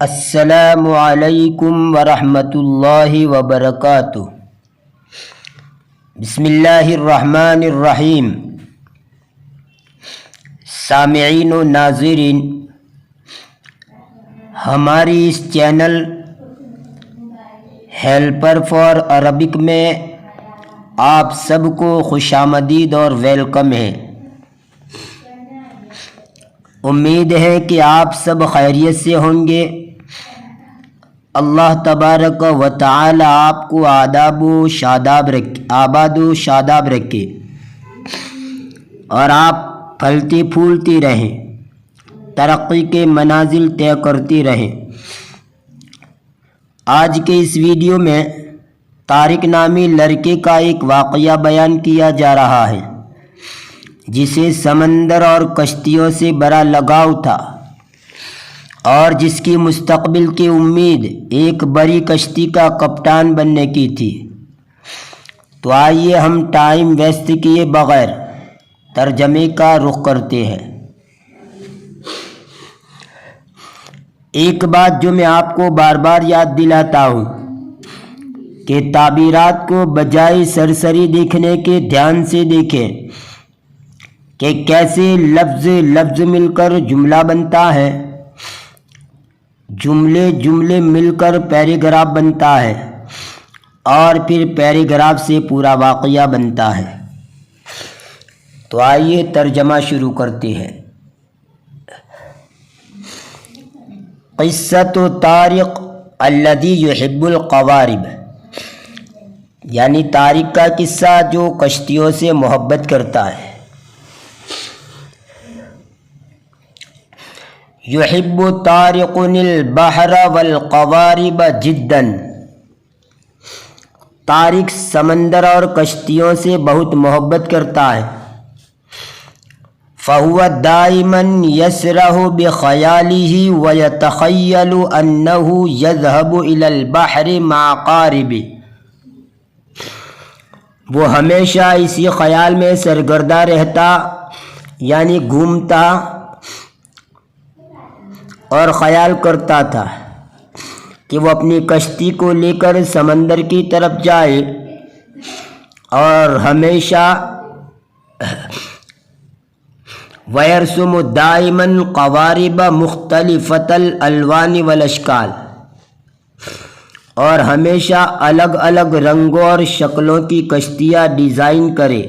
السلام علیکم ورحمۃ اللہ وبرکاتہ۔ بسم اللہ الرحمن الرحیم۔ سامعین و ناظرین، ہماری اس چینل ہیلپر فار عربک میں آپ سب کو خوش آمدید اور ویلکم ہے۔ امید ہے کہ آپ سب خیریت سے ہوں گے۔ اللہ تبارک و تعالی آپ کو آباد و شاداب رکھے اور آپ پھلتی پھولتی رہیں، ترقی کے منازل طے کرتی رہیں۔ آج کے اس ویڈیو میں طارق نامی لڑکے کا ایک واقعہ بیان کیا جا رہا ہے جسے سمندر اور کشتیوں سے بڑا لگاؤ تھا اور جس کی مستقبل کی امید ایک بڑی کشتی کا کپتان بننے کی تھی۔ تو آئیے ہم ٹائم ویسٹ کیے بغیر ترجمے کا رخ کرتے ہیں۔ ایک بات جو میں آپ کو بار بار یاد دلاتا ہوں کہ تعبیرات کو بجائے سرسری دیکھنے کے دھیان سے دیکھیں کہ کیسے لفظ مل کر جملہ بنتا ہے، جملے مل کر پیراگراف بنتا ہے اور پھر پیراگراف سے پورا واقعہ بنتا ہے۔ تو آئیے ترجمہ شروع کرتے ہیں۔ قصۃ طارق الذی یحب القوارب، یعنی طارق کا قصہ جو کشتیوں سے محبت کرتا ہے۔ یحب طارق البحر والقوارب جدا، طارق سمندر اور کشتیوں سے بہت محبت کرتا ہے۔ فهو دائما يسرح بخیالہ ويتخیل انه يذهب الى البحر مع قارب، وہ ہمیشہ اسی خیال میں سرگردہ رہتا، یعنی گھومتا اور خیال کرتا تھا کہ وہ اپنی کشتی کو لے کر سمندر کی طرف جائے اور ہمیشہ وَيَرْسُمُ دَائِمًا قَوَارِبَ مُخْتَلِفَةَ الْأَلْوَانِ وَالْأَشْكَالِ، اور ہمیشہ الگ الگ رنگوں اور شکلوں کی کشتیاں ڈیزائن کرے۔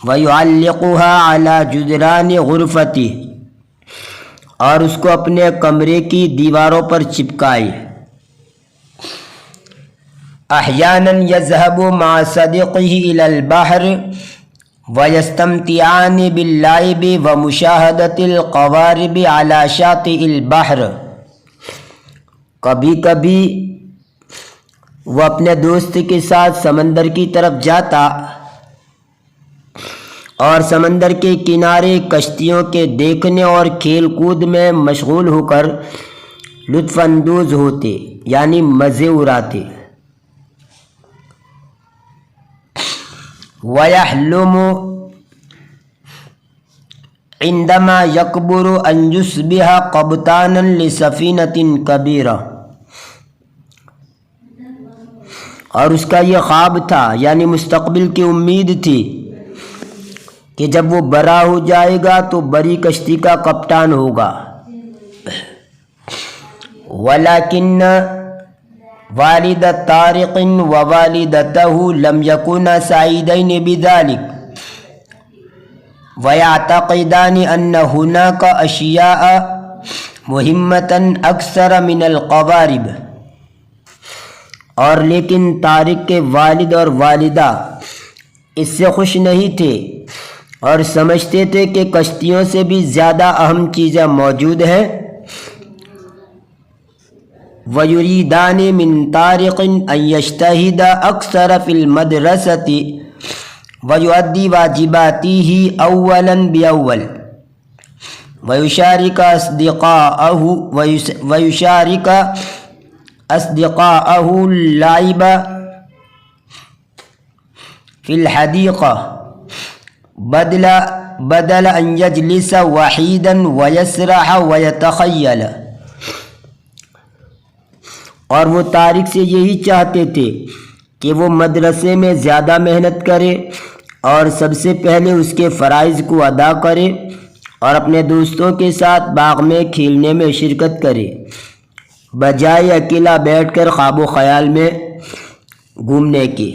وَيُعَلِّقُهَا عَلَى جُدْرَانِ غُرْفَتِهِ، اور اس کو اپنے کمرے کی دیواروں پر چپکائے۔ احیانا یذهب مع صدیقه الى البحر ویستمتعان باللعب ومشاہدة القوارب على شاطئ البحر، کبھی کبھی وہ اپنے دوست کے ساتھ سمندر کی طرف جاتا اور سمندر کے کنارے کشتیوں کے دیکھنے اور کھیل کود میں مشغول ہو کر لطف اندوز ہوتے، یعنی مزے اڑاتے۔ وَيَحْلُمُ عِنْدَمَا يَكْبُرُ أَنْ يُصْبِحَ قَبْطَانًا لِسَفِينَةٍ كَبِيرَةٍ، اور اس کا یہ خواب تھا، یعنی مستقبل کی امید تھی کہ جب وہ بڑا ہو جائے گا تو بڑی کشتی کا کپتان ہوگا۔ وَلَكِنَّ والد طارق ووالدته لم يكونا سعيدين بذلك ويعتقدان أن هناك أشياء مهمة أكثر من القوارب، اور لیکن طارق کے والد اور والدہ اس سے خوش نہیں تھے اور سمجھتے تھے کہ کشتیوں سے بھی زیادہ اہم چیزیں موجود ہیں۔ وَيُرِيدَانِ مِن طَارِقٍ أَن يَجْتَهِدَ أَكْثَرَ فِي الْمَدْرَسَةِ وَيُؤَدِّي وَاجِبَاتِهِ أَوَّلًا بِأَوَّلٍ وَيُشَارِكَ أَصْدِقَاءَهُ اللَّعِبَ فِي الْحَدِيقَةِ بدل أن يجلس وحيدا ويسرح ويتخيل، اور وہ طارق سے یہی چاہتے تھے کہ وہ مدرسے میں زیادہ محنت کرے اور سب سے پہلے اس کے فرائض کو ادا کرے اور اپنے دوستوں کے ساتھ باغ میں کھیلنے میں شرکت کرے، بجائے اکیلا بیٹھ کر خواب و خیال میں گھومنے کے۔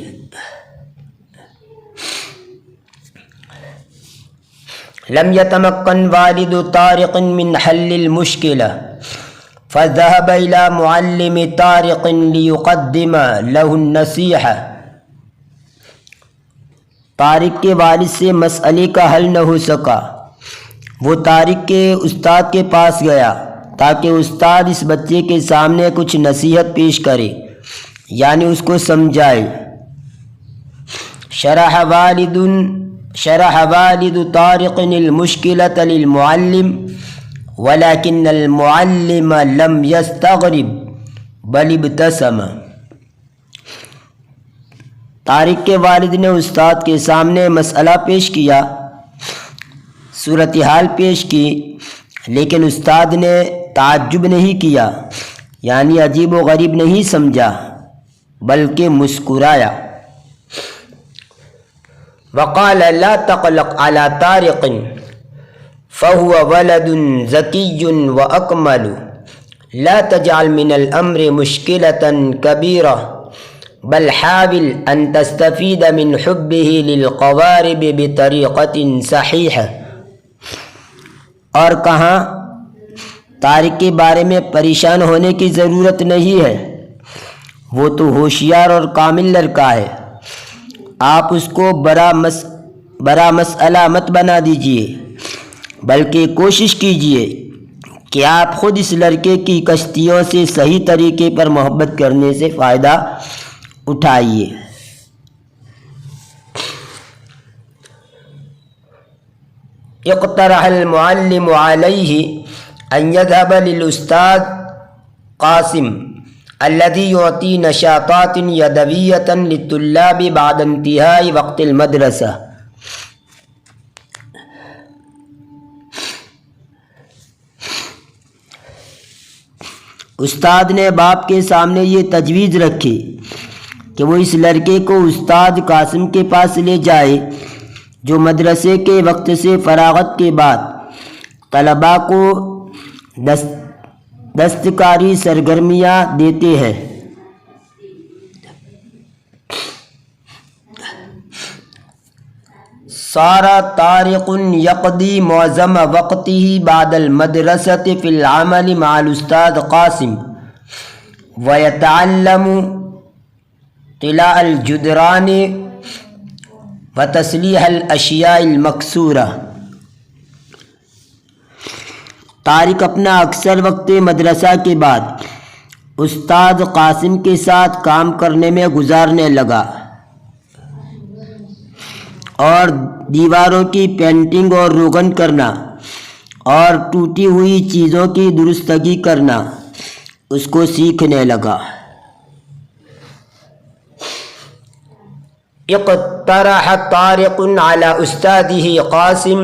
لم يتمكن والد طارق من حل المشكلة فذهب إلى معلم طارق ليقدم له النصيحة۔ طارق کے والد سے مسئلے کا حل نہ ہو سکا، وہ طارق کے استاد کے پاس گیا تاکہ استاد اس بچے کے سامنے کچھ نصیحت پیش کرے، یعنی اس کو سمجھائے۔ شرح والد طارق المشكلة للمعلم ولكن المعلم لم يستغرب بل ابتسم۔ طارق کے والد نے استاد کے سامنے مسئلہ پیش کیا، صورتحال پیش کی، لیکن استاد نے تعجب نہیں کیا، یعنی عجیب و غریب نہیں سمجھا، بلکہ مسکرایا۔ وقال لا تقلق على طارق فهو ولد ذكي وأكمل لا تجعل من الأمر مشكلة كبيرة بل حاول أن تستفيد من حبه للقوارب بطريقة صحيحة۔ اور کہاں طارق کے بارے میں پریشان ہونے کی ضرورت نہیں ہے، وہ تو ہوشیار اور کامل لڑکا ہے، آپ اس کو بڑا مسئلہ مت بنا دیجئے، بلکہ کوشش کیجئے کہ آپ خود اس لڑکے کی کشتیوں سے صحیح طریقے پر محبت کرنے سے فائدہ اٹھائیے۔ اقترح المعلم عليه أن يذهب للأستاذ قاسم الذي يعطي نشاطات يدوية للطلاب بعد انتهاء وقت المدرسة۔ استاد نے باپ کے سامنے یہ تجویز رکھی کہ وہ اس لڑکے کو استاد قاسم کے پاس لے جائے جو مدرسے کے وقت سے فراغت کے بعد طلباء کو دستکاری سرگرمیاں دیتے ہیں۔ صار طارق يقضي معظم وقته بعد المدرسة في العمل مع الأستاذ قاسم ويتعلم طلاء الجدران وتصليح الأشياء المكسورة۔ طارق اپنا اکثر وقت مدرسہ کے بعد استاد قاسم کے ساتھ کام کرنے میں گزارنے لگا اور دیواروں کی پینٹنگ اور روغن کرنا اور ٹوٹی ہوئی چیزوں کی درستگی کرنا اس کو سیکھنے لگا۔ اقترح طارق على استاذه قاسم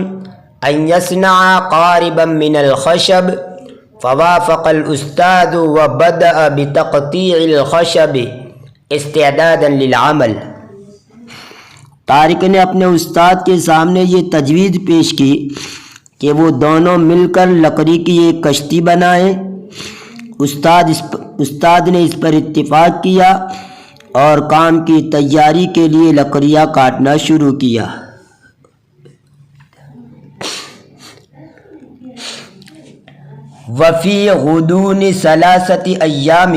أن يصنع قاربا من الخشب فوافق الأستاذ وبدأ بتقطيع الخشب استعدادا للعمل۔ طارق نے اپنے استاد کے سامنے یہ تجویز پیش کی کہ وہ دونوں مل کر لکڑی کی ایک کشتی بنائیں۔ استاد نے اس پر اتفاق کیا اور کام کی تیاری کے لیے لکڑیاں کاٹنا شروع کیا۔ وفی غضون 3 ایام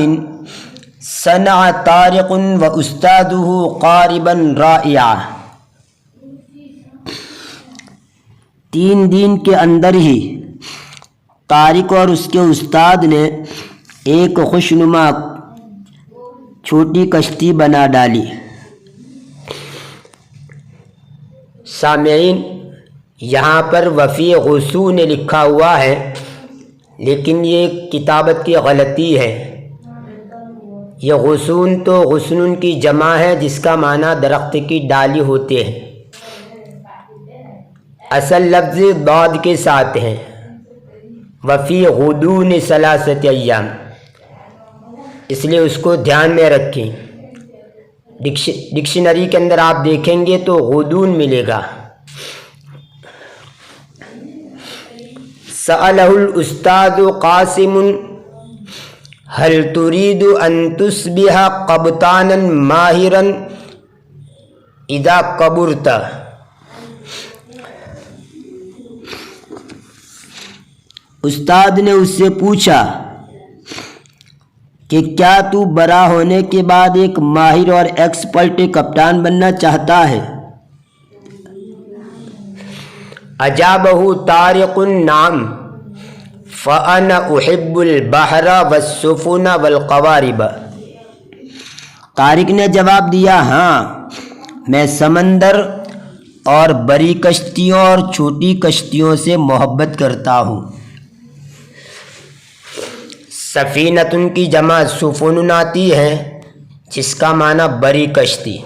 صنع طارق و استاذہ قاربا رائعا۔ 3 دن کے اندر ہی طارق اور اس کے استاد نے ایک خوشنما چھوٹی کشتی بنا ڈالی۔ سامعین، یہاں پر وفی غصون لکھا ہوا ہے، لیکن یہ کتابت کی غلطی ہے۔ یہ غصون تو غصن کی جمع ہے جس کا معنی درخت کی ڈالی ہوتے ہیں، اصل لفظ ضاد کے ساتھ ہے۔ وفی غضون 3 ایام، اس لیے اس کو دھیان میں رکھیں. ڈکشنری کے اندر آپ دیکھیں گے تو غدون ملے گا. سألہ الاستاذ قاسم هل تريد ان تصبح قبطانا ماہرا اذا کبرت. استاد نے اس سے پوچھا کہ کیا تو بڑا ہونے کے بعد ایک ماہر اور ایکسپرٹ کپتان بننا چاہتا ہے؟ اجابہ طارق نعم فانا احب البحر والسفن والقوارب. طارق نے جواب دیا ہاں میں سمندر اور بڑی کشتیوں اور چھوٹی کشتیوں سے محبت کرتا ہوں. سفینتن کی جمع سفن آتی ہے جس کا معنی بڑی کشتی،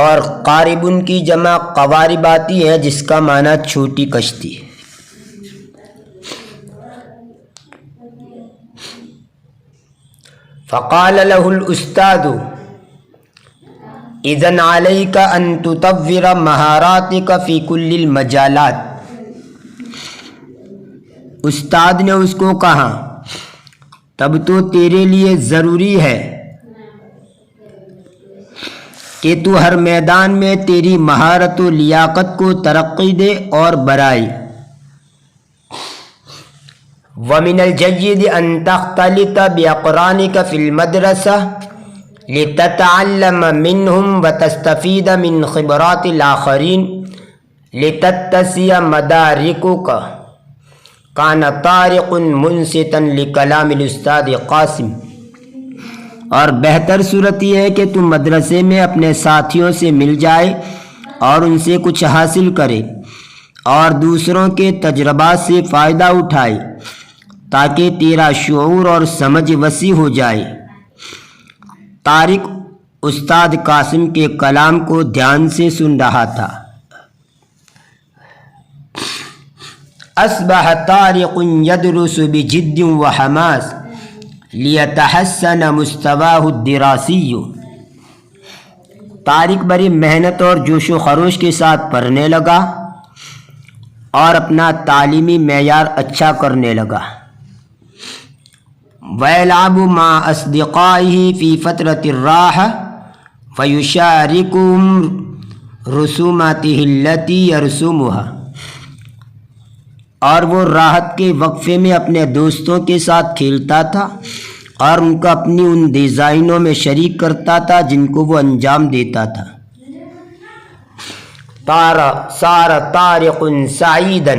اور قاربن کی جمع قوارب آتی ہے جس کا معنی چھوٹی کشتی. فقال له الاستاذ اذن عليك ان تطور مہاراتك في كل المجالات. استاد نے اس کو کہا تب تو تیرے لیے ضروری ہے کہ تو ہر میدان میں تیری مہارت و لیاقت کو ترقی دے اور بڑھائے. وَمِنَ الْجَيِّدِ أَن تَخْتَلِطَ بِأَقْرَانِكَ فِي الْمَدْرَسَةِ لِتَتَعَلَّمَ مِنْهُمْ وَتَسْتَفِيدَ مِنْ خِبْرَاتِ الْآخَرِينَ لِتَتَّسِعَ مَدَارِكُكَ. كَانَ طَارِقٌ مُنْصِتًا لِكَلَامِ الْأُسْتَاذِ قاسم. اور بہتر صورت یہ ہے کہ تم مدرسے میں اپنے ساتھیوں سے مل جائے اور ان سے کچھ حاصل کرے اور دوسروں کے تجربات سے فائدہ اٹھائے تاکہ تیرا شعور اور سمجھ وسیع ہو جائے. طارق استاد قاسم کے کلام کو دھیان سے سن رہا تھا. اصبح طارق يدرس بجد وحماس لیتحسن مستواه الدراسی. طارق بڑی محنت اور جوش و خروش کے ساتھ پڑھنے لگا اور اپنا تعلیمی معیار اچھا کرنے لگا. وَيَلْعَبُ مَعَ أَصْدِقَائِهِ فِي فَتْرَةِ الرَّاحَةِ وَيُشَارِكُهُمْ رُسُومَاتِهِ الَّتِي يَرْسُمُهَا. اور وہ راحت کے وقفے میں اپنے دوستوں کے ساتھ کھیلتا تھا اور ان کو اپنی ان ڈیزائنوں میں شریک کرتا تھا جن کو وہ انجام دیتا تھا. صار طارق سعيدا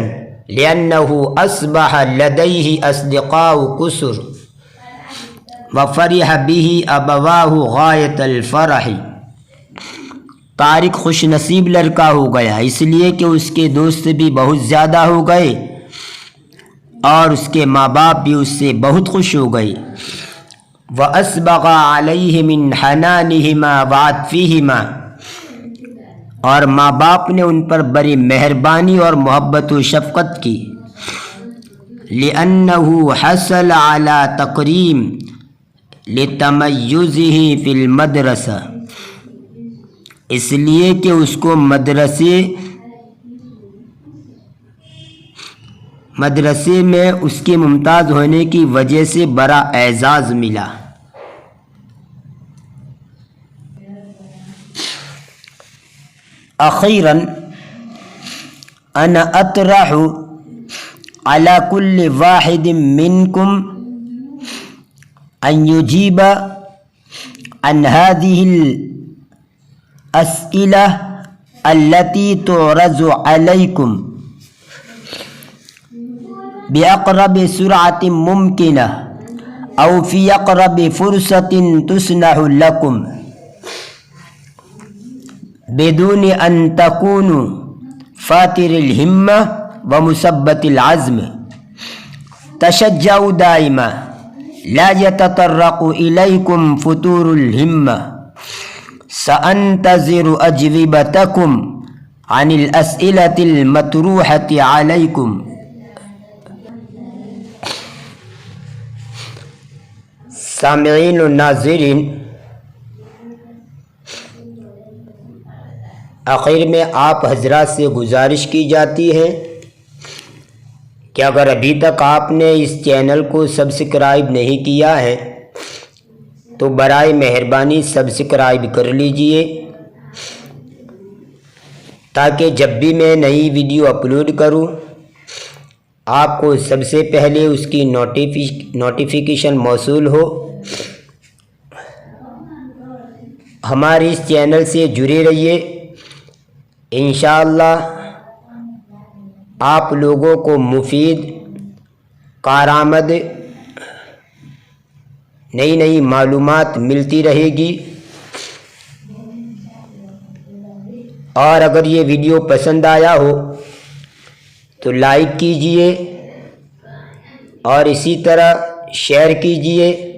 لأنه أصبح لديه أصدقاء كثر وفرح به أبواه غاية الفرح. طارق خوش نصیب لڑکا ہو گیا اس لیے کہ اس کے دوست بھی بہت زیادہ ہو گئے اور اس کے ماں باپ بھی اس سے بہت خوش ہو گئے. وَأَسْبَغَ عَلَيْهِ مِنْ حَنَانِهِمَا وَعَطْفِهِمَا. اور ماں باپ نے ان پر بڑی مہربانی اور محبت و شفقت کی. لِأَنَّهُ حَصَلَ عَلَى تَقْرِيم لِتَمَيُّزِهِ فِي الْمَدْرَسَةِ. اس لیے کہ اس کو مدرسے میں اس کے ممتاز ہونے کی وجہ سے بڑا اعزاز ملا. اخیراً انا اطرح على كل واحد منكم ان يجيب عن هذه الأسئلة التي تعرض عليكم بأقرب سرعة ممكنة أو في أقرب فرصة تسنح لكم بدون أن تكونوا فاتر الهمة ومثبت العزم. تشجعوا دائما لا يتطرق إليكم فتور الهمة. سأنتظر أجوبتكم عن الأسئلة المطروحة عليكم. سامعین و ناظرین، آخر میں آپ حضرات سے گزارش کی جاتی ہے کہ اگر ابھی تک آپ نے اس چینل کو سبسکرائب نہیں کیا ہے تو برائے مہربانی سبسکرائب کر لیجئے، تاکہ جب بھی میں نئی ویڈیو اپلوڈ کروں آپ کو سب سے پہلے اس کی نوٹیفیکیشن موصول ہو۔ ہمارے اس چینل سے جڑے رہیے، انشاءاللہ آپ لوگوں کو مفید، کارآمد نئی معلومات ملتی رہے گی۔ اور اگر یہ ویڈیو پسند آیا ہو تو لائک کیجئے اور اسی طرح شیئر کیجئے۔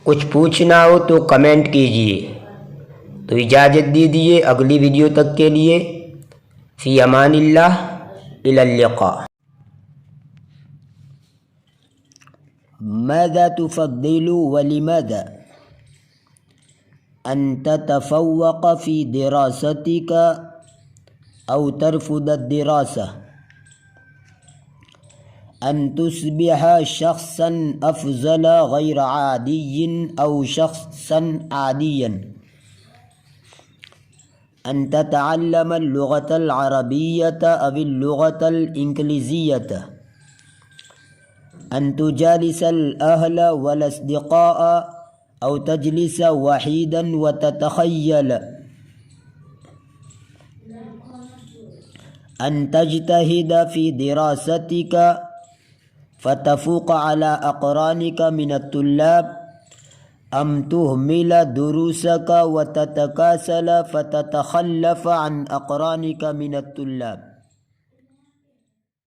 کچھ پوچھنا ہو تو کمنٹ کیجئے۔ تو اجازت دیجئے اگلی ویڈیو تک کے لیے، فی امان اللہ، الی اللقاء۔ ماذا تفضل ولماذا؟ أن تتفوق في دراستك أو ترفض الدراسة؟ أن تصبح شخصا أفضل غير عادي أو شخصا عاديا؟ أن تتعلم اللغة العربية أو اللغة الإنجليزية؟ أن تجالس الأهل والأصدقاء أو تجلس وحيدا وتتخيل؟ أن تجتهد في دراستك فتفوق على أقرانك من الطلاب، أم تهمل دروسك وتتكاسل فتتخلف عن أقرانك من الطلاب؟